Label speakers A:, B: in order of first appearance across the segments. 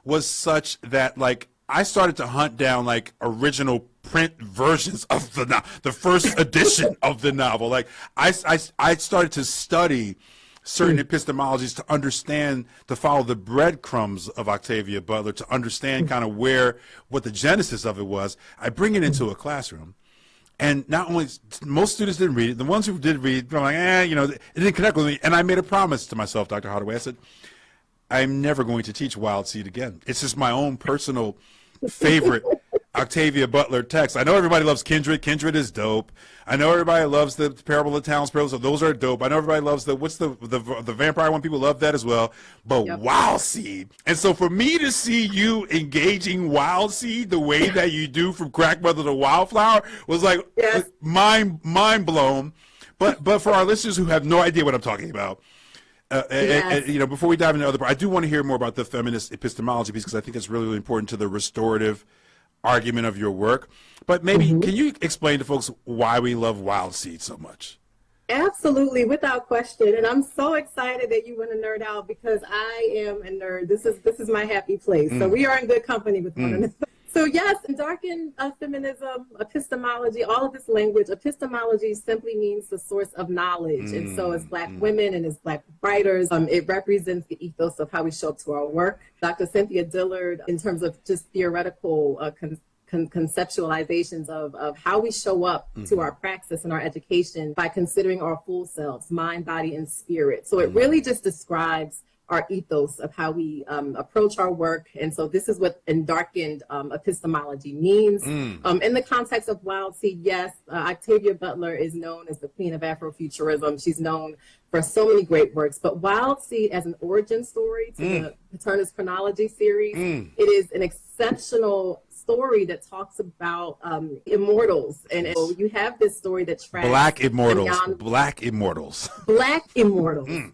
A: was such that like I started to hunt down like original print versions of the first edition of the novel. Like I started to study certain epistemologies to understand, to follow the breadcrumbs of Octavia Butler, to understand kind of what the genesis of it was. I bring it into a classroom. And not only, most students didn't read it. The ones who did read it, they're like, it didn't connect with me. And I made a promise to myself, Dr. Hardaway. I said, I'm never going to teach Wild Seed again. It's just my own personal favorite Octavia Butler text. I know everybody loves Kindred. Kindred is dope. I know everybody loves the Parable of the Talents, so those are dope. I know everybody loves the vampire one. People love that as well. But yep. Wild Seed. And so for me to see you engaging Wild Seed the way that you do from Crack Mother to Wildflower was like yes. mind blown. But for our listeners who have no idea what I'm talking about, yes. and, before we dive into other part, I do want to hear more about the feminist epistemology piece because I think it's really, really important to the restorative argument of your work. But maybe can you explain to folks why we love Wild Seed so much?
B: Absolutely, without question. And I'm so excited that you want to nerd out because I am a nerd. This is my happy place. So we are in good company with one another. So yes, Endarkend feminism, epistemology, all of this language, epistemology simply means the source of knowledge. And so as Black women and as Black writers, it represents the ethos of how we show up to our work. Dr. Cynthia Dillard, in terms of just theoretical conceptualizations of how we show up to our praxis and our education by considering our full selves, mind, body, and spirit. So it really just describes our ethos of how we approach our work. And so this is what Endarkend epistemology means. In the context of Wild Seed, yes, Octavia Butler is known as the queen of Afrofuturism. She's known for so many great works, but Wild Seed as an origin story to the Paternus Chronology series, it is an exceptional story that talks about immortals. And so you have this story that tracks
A: Black immortals.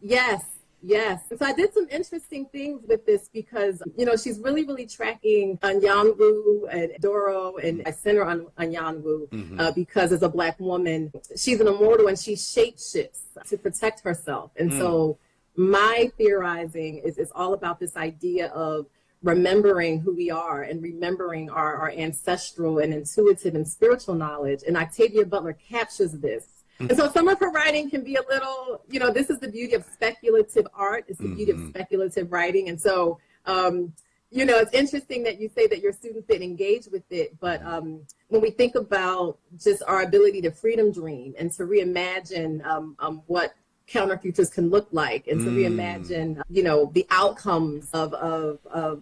B: Yes. Yes. And so I did some interesting things with this because, she's really, really tracking Anyanwu and Doro, and I center on Anyanwu because as a Black woman, she's an immortal and she shape-shifts to protect herself. And so my theorizing is all about this idea of remembering who we are and remembering our ancestral and intuitive and spiritual knowledge. And Octavia Butler captures this. And so some of her writing can be a little, this is the beauty of speculative art. It's the beauty of speculative writing. And so, it's interesting that you say that your students didn't engage with it. But when we think about just our ability to freedom dream and to reimagine what counterfutures can look like and to reimagine, the outcomes of